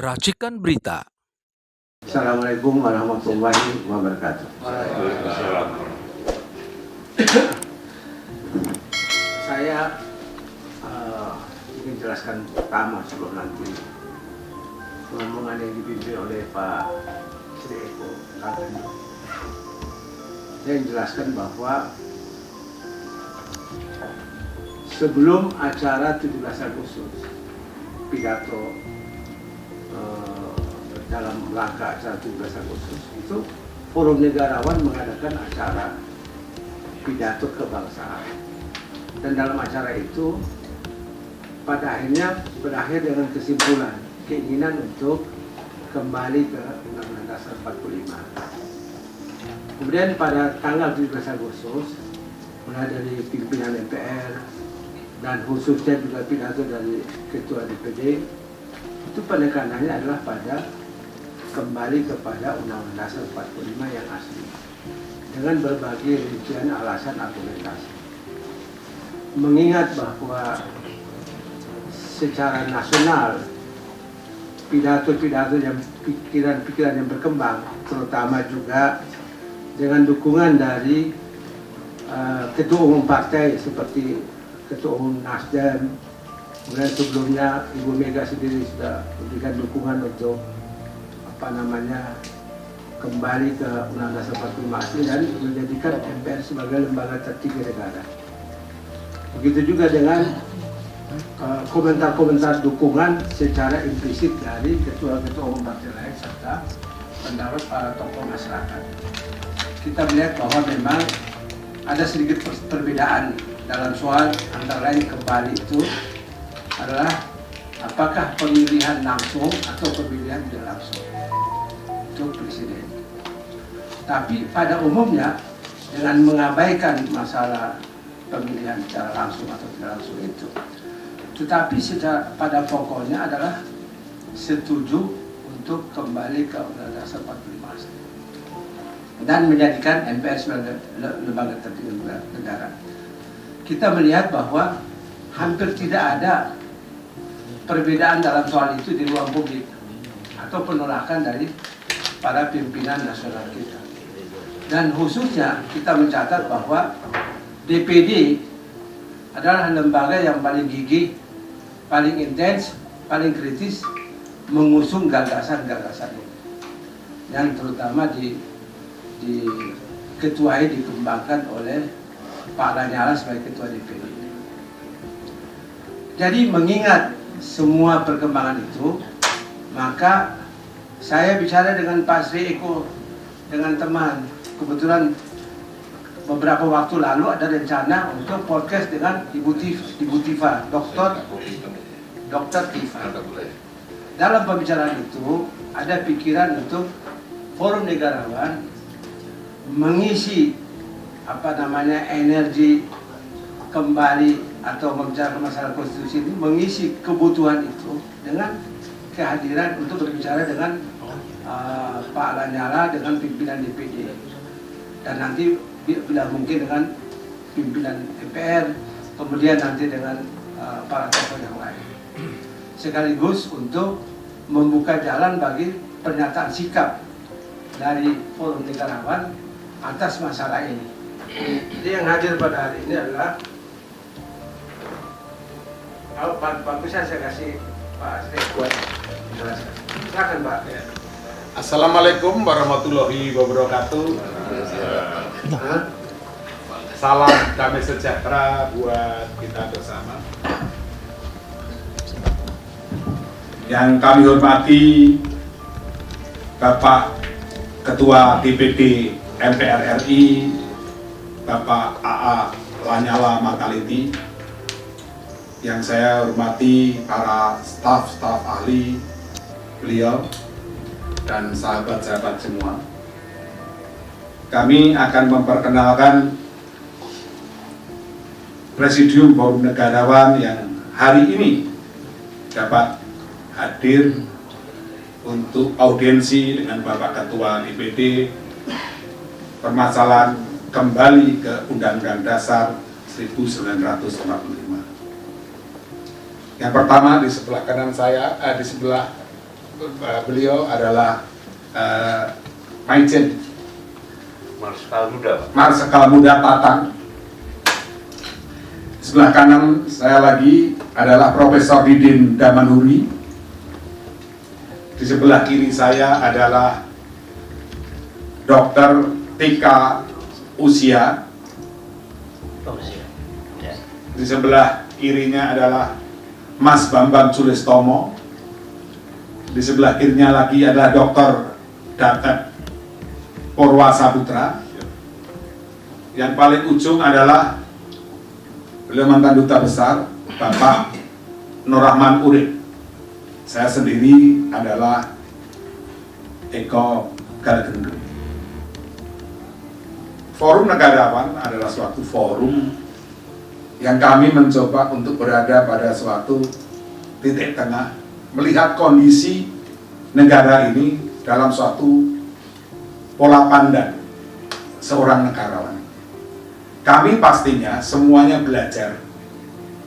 Racikan Berita. Assalamualaikum warahmatullahi wabarakatuh. Saya ingin jelaskan pertama sebelum nanti rombongan yang dipimpin oleh Pak Sri Eko Kagendo. Saya jelaskan bahwa sebelum acara 17 Agustus pidato dalam rangka acara 17 Agustus itu Forum Negarawan mengadakan acara pidato kebangsaan, dan dalam acara itu pada akhirnya berakhir dengan kesimpulan keinginan untuk kembali ke Undang-Undang Dasar 45. Kemudian pada tanggal 17 Agustus mulai dari pimpinan MPR dan khususnya juga pidato dari Ketua DPD, itu penekanannya adalah pada kembali kepada Undang-Undang Dasar 45 yang asli dengan berbagai rincian alasan argumentasi. Mengingat bahwa secara nasional pidato-pidato yang pikiran-pikiran yang berkembang, terutama juga dengan dukungan dari ketua umum partai seperti ketua umum Nasdem, kemudian sebelumnya Ibu Mega sendiri sudah memberikan dukungan untuk kembali ke Undang-Undang Dasar 45 asli dan menjadikan MPR sebagai lembaga tertinggi negara. Begitu juga dengan komentar-komentar dukungan secara implisit dari ketua-ketua umum partai lain serta pendapat para tokoh masyarakat. Kita melihat bahwa memang ada sedikit perbedaan dalam soal antara lain kembali itu adalah apakah pemilihan langsung atau pemilihan tidak langsung untuk presiden. Tapi pada umumnya dengan mengabaikan masalah pemilihan secara langsung atau tidak langsung itu, tetapi pada pokoknya adalah setuju untuk kembali ke Undang-Undang Dasar 45 dan menjadikan MPR sebagai lembaga tertinggi negara. Kita melihat bahwa hampir tidak ada perbedaan dalam soal itu di ruang publik atau penolakan dari para pimpinan nasional kita. Dan khususnya kita mencatat bahwa DPD adalah lembaga yang paling gigih, paling intens, paling kritis mengusung gagasan-gagasan ini, yang terutama diketuai, dikembangkan oleh Pak Lanyala sebagai Ketua DPD. Jadi mengingat semua perkembangan itu, maka saya bicara dengan Pak Sri Eko, dengan teman. Kebetulan beberapa waktu lalu ada rencana untuk podcast dengan Ibu Tifa, Dokter Tifa. Dalam pembicaraan itu ada pikiran untuk Forum Negarawan mengisi energi kembali atau membicarakan masalah konstitusi ini, mengisi kebutuhan itu dengan kehadiran untuk berbicara dengan Pak Lanyala, dengan pimpinan DPD, dan nanti bila mungkin dengan pimpinan MPR, kemudian nanti dengan para tokoh yang lain, sekaligus untuk membuka jalan bagi pernyataan sikap dari Forum Negarawan atas masalah ini. Jadi yang hadir pada hari ini adalah Pak Bisa, saya kasih Pak Sri buat menjelaskan. Silakan Pak. Assalamualaikum warahmatullahi wabarakatuh. Salam damai sejahtera buat kita bersama. Yang kami hormati Bapak Ketua DPD MPR RI, Bapak AA Lanyala Mataliti. Yang saya hormati para staf ahli beliau dan sahabat-sahabat semua. Kami akan memperkenalkan Presidium Forum Negarawan yang hari ini dapat hadir untuk audiensi dengan Bapak Ketua DPD permasalahan kembali ke Undang-Undang Dasar 1945. Yang pertama di sebelah kanan saya, di sebelah beliau adalah Maijen Marsikal Muda, Pak. Marsikal Muda Tatang. Sebelah kanan saya lagi adalah Profesor Didin Damanhuri. Di sebelah kiri saya adalah Dr. Tika Usia. Ya. Di sebelah kirinya adalah Mas Bambang Sulistomo. Di sebelah kirinya lagi adalah Dr. Datet Purwasaputra. Yang paling ujung adalah beliau mantan duta besar Bapak Nur Rahman Urip. Saya sendiri adalah Eko Galgendo. Forum Negarawan adalah suatu forum yang kami mencoba untuk berada pada suatu titik tengah, melihat kondisi negara ini dalam suatu pola pandang seorang negarawan. Kami pastinya semuanya belajar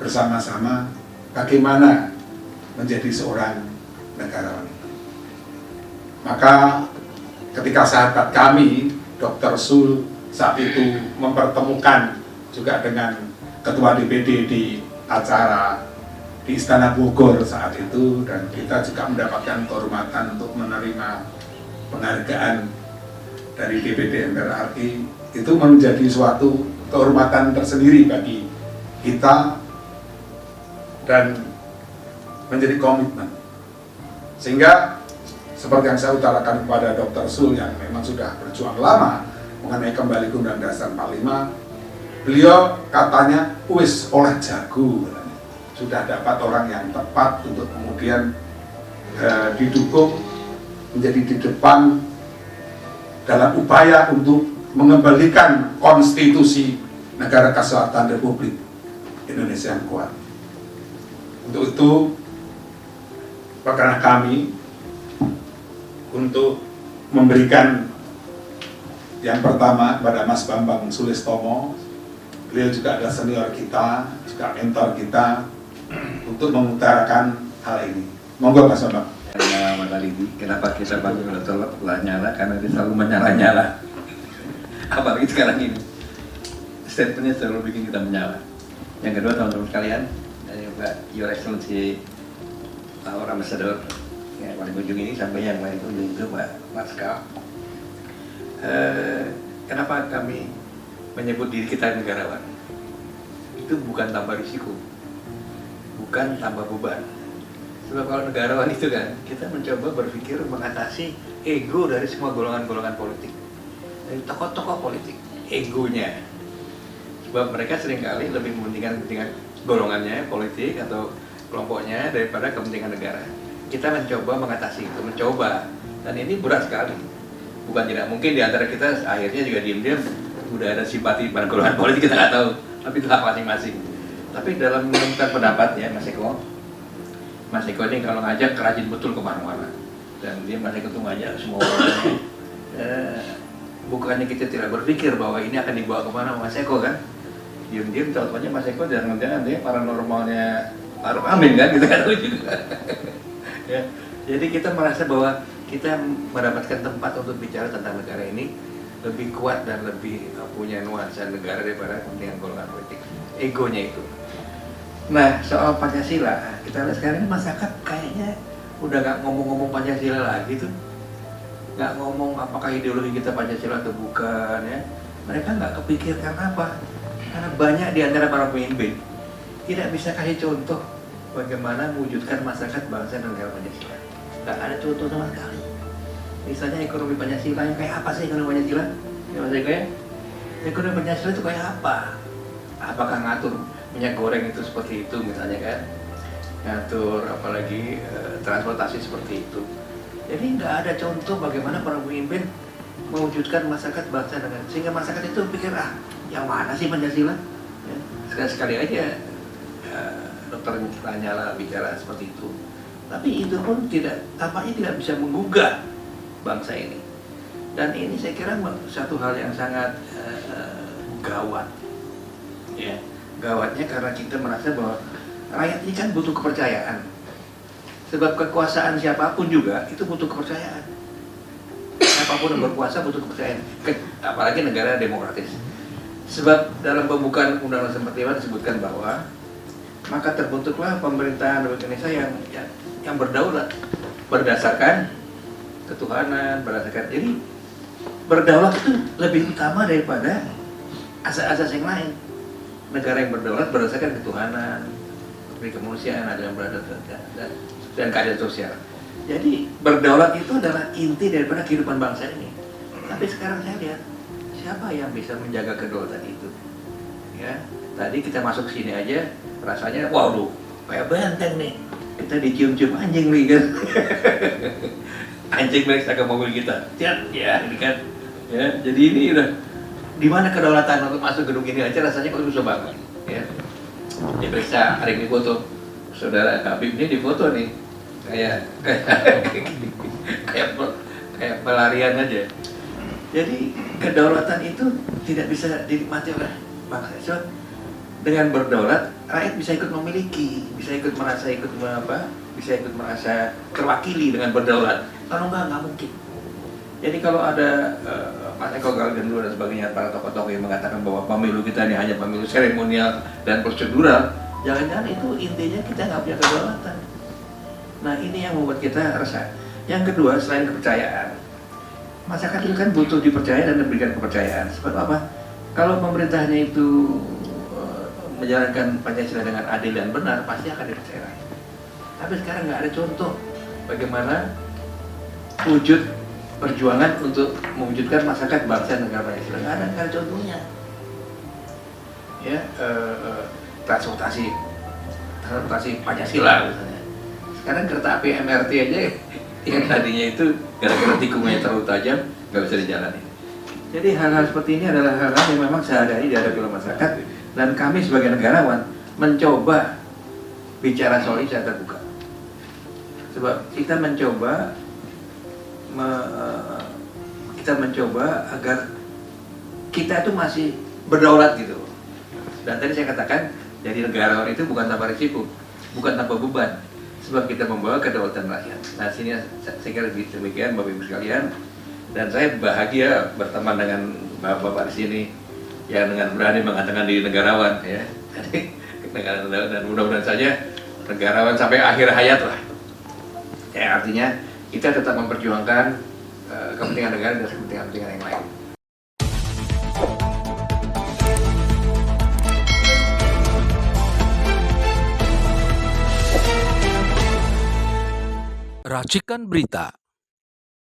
bersama-sama bagaimana menjadi seorang negarawan. Maka ketika sahabat kami, Dr. Sul, saat itu mempertemukan juga dengan Ketua DPD di acara di Istana Bogor saat itu, dan kita juga mendapatkan kehormatan untuk menerima penghargaan dari DPD MPR RI, itu menjadi suatu kehormatan tersendiri bagi kita dan menjadi komitmen. Sehingga seperti yang saya utarakan kepada Dr. Sul yang memang sudah berjuang lama mengenai kembali ke Undang Dasar 45, beliau katanya wis oleh jago, sudah dapat orang yang tepat untuk kemudian didukung menjadi di depan dalam upaya untuk mengembalikan konstitusi Negara Kesatuan Republik Indonesia yang kuat. Untuk itu, karena kami untuk memberikan yang pertama kepada Mas Bambang Sulistomo, beliau juga adalah senior kita, juga mentor kita, untuk mengutarakan hal ini. Monggo Mas Bambang. Mas Alidi, kenapa kita panggil Dr. Lanyala? Karena dia selalu menyala-nyala. Apalagi sekarang ini, statementnya selalu bikin kita menyala. Yang kedua, teman-teman sekalian, dan juga Your Excellency Our Ambassador, yang paling ujung ini sampai yang paling ujung itu Pak Marsikal. Kenapa kami menyebut diri kita negarawan? Itu bukan tambah risiko, bukan tambah beban. Sebab kalau negarawan itu kan, kita mencoba berpikir mengatasi ego dari semua golongan-golongan politik, dari tokoh-tokoh politik, egonya. Sebab mereka seringkali lebih mementingkan kepentingan golongannya, politik atau kelompoknya daripada kepentingan negara. Kita mencoba mengatasi itu, mencoba, dan ini berat sekali. Bukan tidak mungkin di antara kita akhirnya juga diam-diam udah ada simpati pada golongan politik, kita nggak tahu, tapi itu hak masing-masing. Tapi dalam menentukan pendapat ya Mas Eko ini kalau ngajak rajin betul kemana-mana, dan dia Mas Eko tuh ngajak semua orang. Bukannya kita tidak berpikir bahwa ini akan dibawa kemana Mas Eko kan? Diam-diam contohnya Mas Eko jangan-jangan dia paranormalnya Arif Amin kan, kita nggak tahu juga. Ya. Jadi kita merasa bahwa kita mendapatkan tempat untuk bicara tentang negara ini lebih kuat dan lebih punya nuansa negara daripada kepentingan golongan politik, egonya itu. Nah, soal Pancasila, kita lihat sekarang ini masyarakat kayaknya udah nggak ngomong-ngomong Pancasila lagi tuh, nggak ngomong apakah ideologi kita Pancasila atau bukan ya. Mereka nggak kepikirkan apa, karena banyak di antara para pemimpin tidak bisa kasih contoh bagaimana mewujudkan masyarakat bangsa dan negara Pancasila. Nggak ada contoh sama sekali. Misalnya ekonomi Pancasila yang kayak apa sih ekonomi Pancasila? Ya Mas Eko ya, ekonomi Pancasila itu kayak apa? Apakah ngatur minyak goreng itu seperti itu misalnya kan, ngatur apalagi transportasi seperti itu. Jadi nggak ada contoh bagaimana para pemimpin mewujudkan masyarakat bangsa dengan, sehingga masyarakat itu pikir yang mana sih Pancasila ya, sekali-sekali aja Dr. Lanyala bicara seperti itu, tapi itu pun tampaknya tidak bisa menggugah bangsa ini. Dan ini saya kira satu hal yang sangat gawat ya. Gawatnya karena kita merasa bahwa rakyat ini kan butuh kepercayaan. Sebab kekuasaan siapapun juga itu butuh kepercayaan. Siapapun yang berkuasa butuh kepercayaan, apalagi negara demokratis. Sebab dalam pembukaan undang-undang seperti itu disebutkan bahwa maka terbentuklah pemerintahan Indonesia yang berdaulat berdasarkan ketuhanan, berdasarkan. Jadi berdaulat itu lebih utama daripada asas-asas yang lain. Negara yang berdaulat berdasarkan ketuhanan, kemanusiaan, adil dan keadilan sosial. Jadi berdaulat itu adalah inti daripada kehidupan bangsa ini. Tapi sekarang saya lihat siapa yang bisa menjaga kedaulatan itu? Ya, tadi kita masuk sini aja rasanya, waduh, kayak benteng nih. Kita dicium-cium anjing nih kan. Anjing mereka ke mobil kita. Ya, ini kan. Ya, jadi ini udah di mana kedaulatan untuk masuk gedung ini aja rasanya kalau susah banget. Ya. Diperiksa, hari ini foto. Saudara Habib ini difoto nih. Kayak pelarian aja. Jadi kedaulatan itu tidak bisa dinikmati oleh bangsa. So, dengan berdaulat, rakyat bisa ikut memiliki, bisa ikut merasa terwakili dengan berdaulat. Kalau nggak mungkin. Jadi kalau ada Mas Eko Galgendro dan sebagainya, para tokoh-tokoh yang mengatakan bahwa pemilu kita ini hanya pemilu seremonial dan prosedural, jangan-jangan itu intinya kita nggak punya kedaulatan. Nah ini yang membuat kita resah. Yang kedua, selain kepercayaan, masyarakat itu kan butuh dipercaya dan diberikan kepercayaan. Sebab apa? Kalau pemerintahnya itu menjalankan Pancasila dengan adil dan benar, pasti akan dipercaya. Tapi sekarang nggak ada contoh bagaimana wujud perjuangan untuk mewujudkan masyarakat bangsa negara Pancasila. Nggak ada contohnya. Ya, transportasi Pancasila misalnya. Sekarang kereta api MRT aja yang tadinya itu gara-gara tikungannya terlalu tajam nggak bisa dijalani. Jadi hal-hal seperti ini adalah hal-hal yang memang sehari-hari dihadapi oleh masyarakat, dan kami sebagai negarawan mencoba bicara soal ini secara terbuka. Sebab kita mencoba agar kita itu masih berdaulat gitu. Dan tadi saya katakan, jadi negarawan itu bukan tanpa risiko, bukan tanpa beban. Sebab kita membawa kedaulatan rakyat. Nah sini saya kira demikian Bapak Ibu sekalian. Dan saya bahagia berteman dengan Bapak di sini yang dengan berani mengatakan diri negarawan ya. Jadi dan mudah-mudahan saja negarawan sampai akhir hayat lah. Ya artinya kita tetap memperjuangkan kepentingan negara dan kepentingan yang lain. Racikan Berita